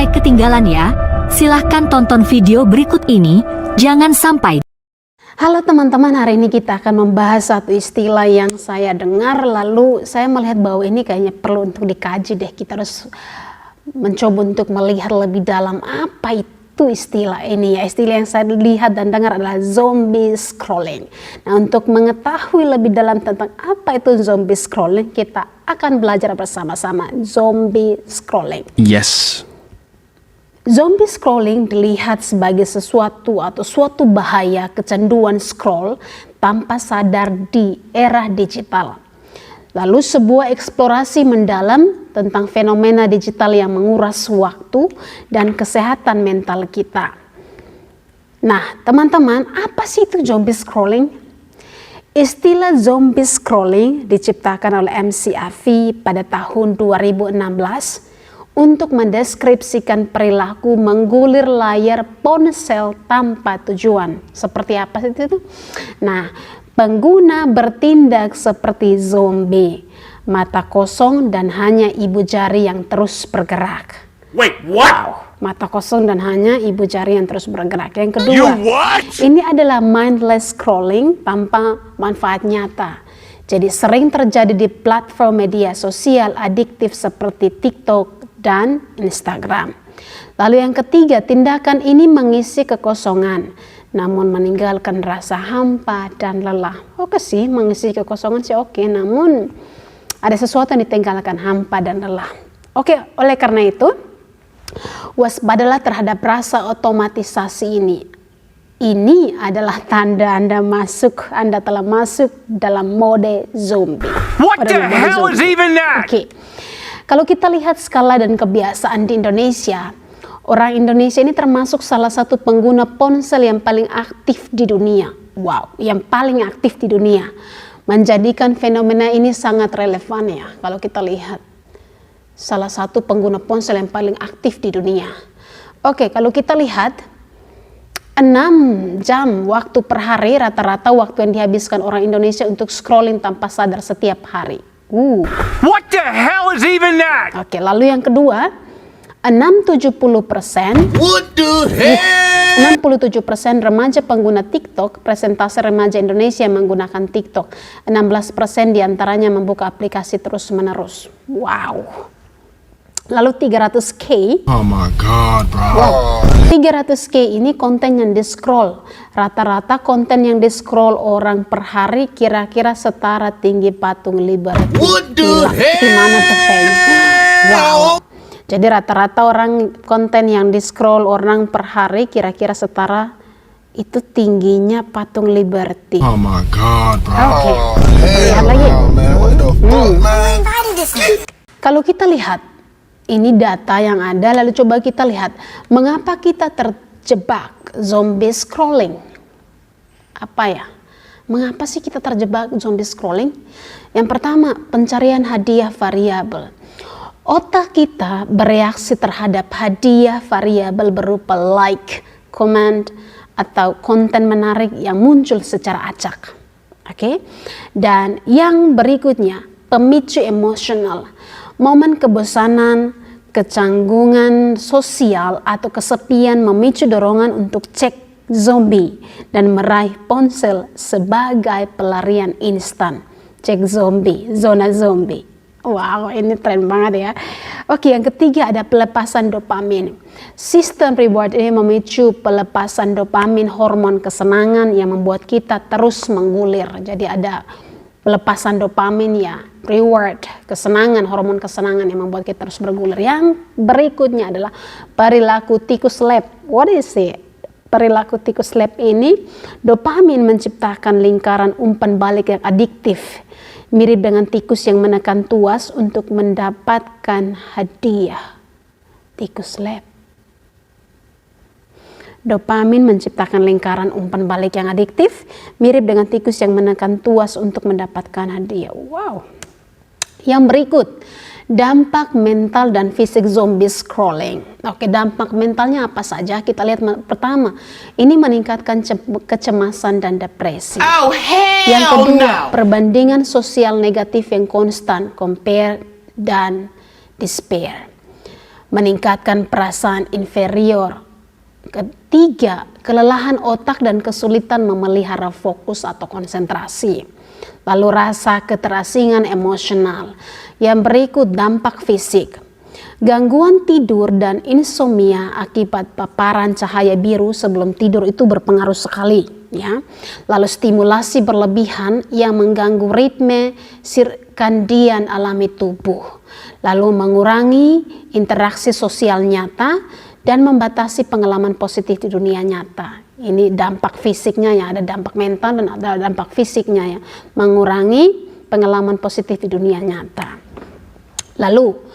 sampai ketinggalan ya. Silahkan tonton video berikut ini, jangan sampai. Halo teman-teman, hari ini kita akan membahas satu istilah yang saya dengar, lalu saya melihat bahwa ini kayaknya perlu untuk dikaji deh. Kita harus mencoba untuk melihat lebih dalam apa itu istilah ini ya. Istilah yang saya lihat dan dengar adalah zombie scrolling. Nah, untuk mengetahui lebih dalam tentang apa itu zombie scrolling, kita akan belajar bersama-sama zombie scrolling. Yes. Zombie scrolling dilihat sebagai sesuatu atau suatu bahaya kecanduan scroll tanpa sadar di era digital. Lalu sebuah eksplorasi mendalam tentang fenomena digital yang menguras waktu dan kesehatan mental kita. Nah, teman-teman, apa sih itu zombie scrolling? Istilah zombie scrolling diciptakan oleh MC Avi pada tahun 2016 untuk mendeskripsikan perilaku menggulir layar ponsel tanpa tujuan. Seperti apa sih itu? Nah, pengguna bertindak seperti zombie, mata kosong dan hanya ibu jari yang terus bergerak. Wait, what? Wow, mata kosong dan hanya ibu jari yang terus bergerak. Yang kedua, ini adalah mindless scrolling tanpa manfaat nyata. Jadi sering terjadi di platform media sosial adiktif seperti TikTok dan Instagram. Lalu yang ketiga, tindakan ini mengisi kekosongan namun meninggalkan rasa hampa dan lelah. Oke sih, mengisi kekosongan sih oke, namun ada sesuatu yang ditinggalkan, hampa dan lelah. Oke, oleh karena itu waspadalah terhadap rasa otomatisasi ini. Ini adalah tanda Anda telah masuk dalam mode zombie. What the hell is even that? Oke. Kalau kita lihat skala dan kebiasaan di Indonesia, orang Indonesia ini termasuk salah satu pengguna ponsel yang paling aktif di dunia. Wow, yang paling aktif di dunia. Menjadikan fenomena ini sangat relevan ya. Kalau kita lihat, salah satu pengguna ponsel yang paling aktif di dunia. Oke, kalau kita lihat, 6 jam waktu per hari rata-rata waktu yang dihabiskan orang Indonesia untuk scrolling tanpa sadar setiap hari. What the hell is even that? Oke, lalu yang kedua, 67% remaja pengguna TikTok, presentase remaja Indonesia yang menggunakan TikTok. 16% diantaranya membuka aplikasi terus-menerus. Wow. Lalu 300K. Oh my god, bro. Wow. 300K ini konten yang di-scroll. Rata-rata konten yang di-scroll orang per hari kira-kira setara tinggi patung Liberty. Gimana tuh kayaknya? Wow. Jadi rata-rata orang konten yang di-scroll orang per hari kira-kira setara itu tingginya patung Liberty. Oh my god, bro. Oke. Lihat lagi. Kalau kita lihat ini data yang ada, lalu coba kita lihat mengapa kita terjebak zombie scrolling. Apa ya? Mengapa sih kita terjebak zombie scrolling? Yang pertama, pencarian hadiah variabel. Otak kita bereaksi terhadap hadiah variabel berupa like, comment, atau konten menarik yang muncul secara acak. Oke? Dan yang berikutnya, pemicu emosional. Momen kebosanan, kecanggungan sosial atau kesepian memicu dorongan untuk cek zombie dan meraih ponsel sebagai pelarian instan. Cek zombie, zona zombie. Wow, ini tren banget ya. Oke, yang ketiga ada pelepasan dopamin. Sistem reward ini memicu pelepasan dopamin, hormon kesenangan yang membuat kita terus menggulir. Jadi ada pelepasan dopamin ya, reward, kesenangan, hormon kesenangan yang membuat kita terus bergulir. Yang berikutnya adalah perilaku tikus lab. What is it? Perilaku tikus lab ini, dopamin menciptakan lingkaran umpan balik yang adiktif. Mirip dengan tikus yang menekan tuas untuk mendapatkan hadiah. Tikus lab. Dopamin menciptakan lingkaran umpan balik yang adiktif, mirip dengan tikus yang menekan tuas untuk mendapatkan hadiah. Wow. Yang berikut, dampak mental dan fisik zombie scrolling. Oke, dampak mentalnya apa saja? Kita lihat pertama, ini meningkatkan kecemasan dan depresi. Oh, hell Yang kedua, no. perbandingan sosial negatif yang konstan, compare dan despair. meningkatkan perasaan inferior. Ketiga, kelelahan otak dan kesulitan memelihara fokus atau konsentrasi. Lalu rasa keterasingan emosional. Yang berikut dampak fisik. Gangguan tidur dan insomnia akibat paparan cahaya biru sebelum tidur itu berpengaruh sekali, ya. Lalu stimulasi berlebihan yang mengganggu ritme sirkadian alami tubuh. Lalu mengurangi interaksi sosial nyata dan membatasi pengalaman positif di dunia nyata. Ini dampak fisiknya ya, ada dampak mental dan ada dampak fisiknya ya. Mengurangi pengalaman positif di dunia nyata. Lalu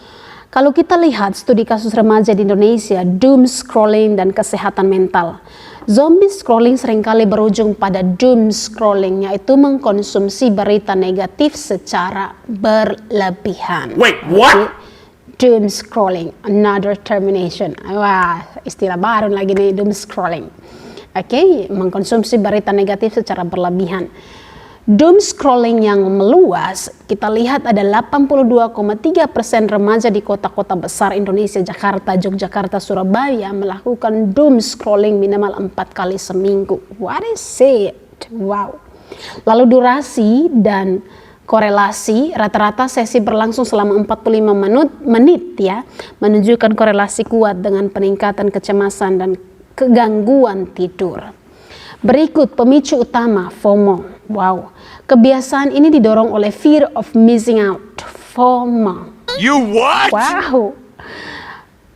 kalau kita lihat studi kasus remaja di Indonesia, doom scrolling dan kesehatan mental. Zombie scrolling seringkali berujung pada doom scrolling, yaitu mengkonsumsi berita negatif secara berlebihan. Wait, what? Doom scrolling, another termination. Wah, istilah baru lagi nih, doom scrolling. Oke, mengkonsumsi berita negatif secara berlebihan. Doom scrolling yang meluas, kita lihat ada 82,3% remaja di kota-kota besar Indonesia, Jakarta, Yogyakarta, Surabaya melakukan doom scrolling minimal 4 kali seminggu. What is it? Wow. Lalu durasi dan korelasi, rata-rata sesi berlangsung selama 45 menit ya, menunjukkan korelasi kuat dengan peningkatan kecemasan dan kegangguan tidur. Berikut pemicu utama FOMO. Wow, kebiasaan ini didorong oleh fear of missing out, FOMO. You what? Wow,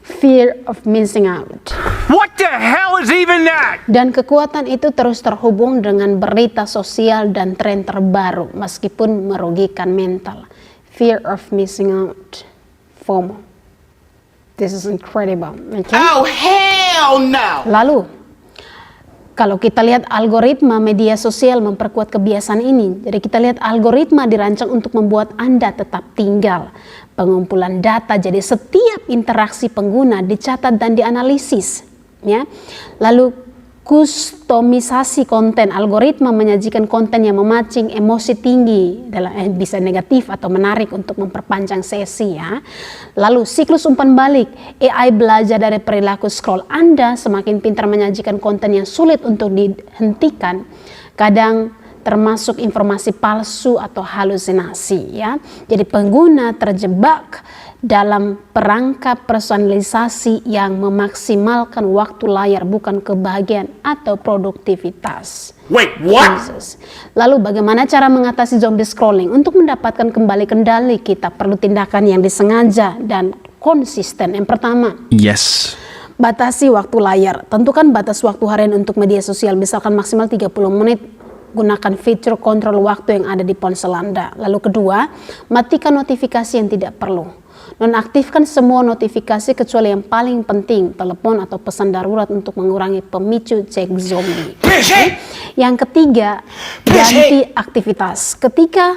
fear of missing out. What the hell is even that? Dan kekuatan itu terus terhubung dengan berita sosial dan tren terbaru meskipun merugikan mental. Fear of missing out, FOMO. This is incredible. Okay? Oh, hell no! Lalu, kalau kita lihat algoritma media sosial memperkuat kebiasaan ini. Jadi kita lihat algoritma dirancang untuk membuat Anda tetap tinggal. Pengumpulan data, jadi setiap interaksi pengguna dicatat dan dianalisis. Ya. Lalu kustomisasi konten, algoritma menyajikan konten yang memancing emosi tinggi, bisa negatif atau menarik untuk memperpanjang sesi ya. Lalu siklus umpan balik, AI belajar dari perilaku scroll Anda, semakin pintar menyajikan konten yang sulit untuk dihentikan, kadang termasuk informasi palsu atau halusinasi ya. Jadi pengguna terjebak dalam perangkap personalisasi yang memaksimalkan waktu layar, bukan kebahagiaan atau produktivitas. Wait, what? Jesus. Lalu bagaimana cara mengatasi zombie scrolling? Untuk mendapatkan kembali kendali, kita perlu tindakan yang disengaja dan konsisten. Yang pertama, Yes. batasi waktu layar. Tentukan batas waktu harian untuk media sosial, misalkan maksimal 30 menit. Gunakan fitur kontrol waktu yang ada di ponsel Anda. Lalu kedua, matikan notifikasi yang tidak perlu. Nonaktifkan semua notifikasi kecuali yang paling penting, telepon atau pesan darurat, untuk mengurangi pemicu cek zombie. Yang ketiga, ganti aktivitas. Ketika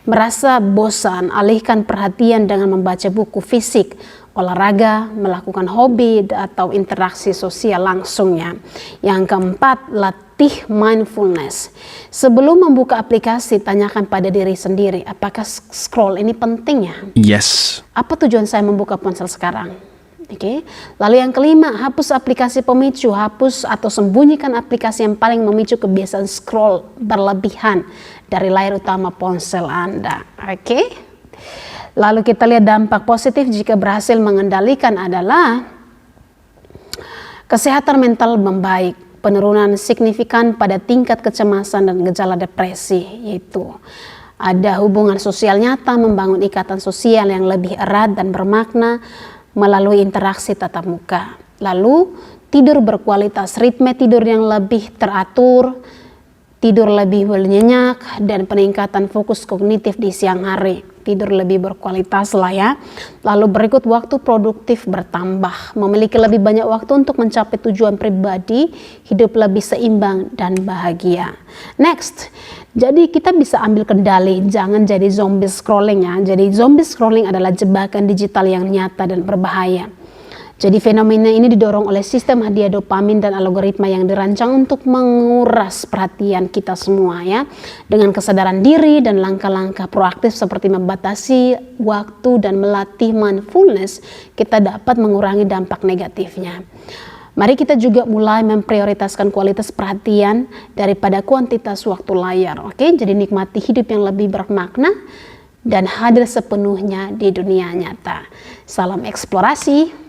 merasa bosan, alihkan perhatian dengan membaca buku fisik, olahraga, melakukan hobi atau interaksi sosial langsung ya. Yang keempat, latih mindfulness. Sebelum membuka aplikasi, tanyakan pada diri sendiri, apakah scroll ini penting ya? Yes. Apa tujuan saya membuka ponsel sekarang? Oke. Lalu yang kelima, hapus aplikasi pemicu, hapus atau sembunyikan aplikasi yang paling memicu kebiasaan scroll berlebihan dari layar utama ponsel Anda. Oke. Lalu kita lihat dampak positif jika berhasil mengendalikan adalah kesehatan mental membaik, penurunan signifikan pada tingkat kecemasan dan gejala depresi, yaitu ada hubungan sosial nyata, membangun ikatan sosial yang lebih erat dan bermakna melalui interaksi tatap muka. Lalu tidur berkualitas, ritme tidur yang lebih teratur, tidur lebih nyenyak, dan peningkatan fokus kognitif di siang hari. Tidur lebih berkualitas lah ya. Lalu berikut, waktu produktif bertambah, memiliki lebih banyak waktu untuk mencapai tujuan pribadi, hidup lebih seimbang dan bahagia. Next, jadi kita bisa ambil kendali, jangan jadi zombie scrolling ya. Jadi zombie scrolling adalah jebakan digital yang nyata dan berbahaya. Jadi fenomena ini didorong oleh sistem hadiah dopamin dan algoritma yang dirancang untuk menguras perhatian kita semua ya. Dengan kesadaran diri dan langkah-langkah proaktif seperti membatasi waktu dan melatih mindfulness, kita dapat mengurangi dampak negatifnya. Mari kita juga mulai memprioritaskan kualitas perhatian daripada kuantitas waktu layar. Oke, jadi nikmati hidup yang lebih bermakna dan hadir sepenuhnya di dunia nyata. Salam eksplorasi.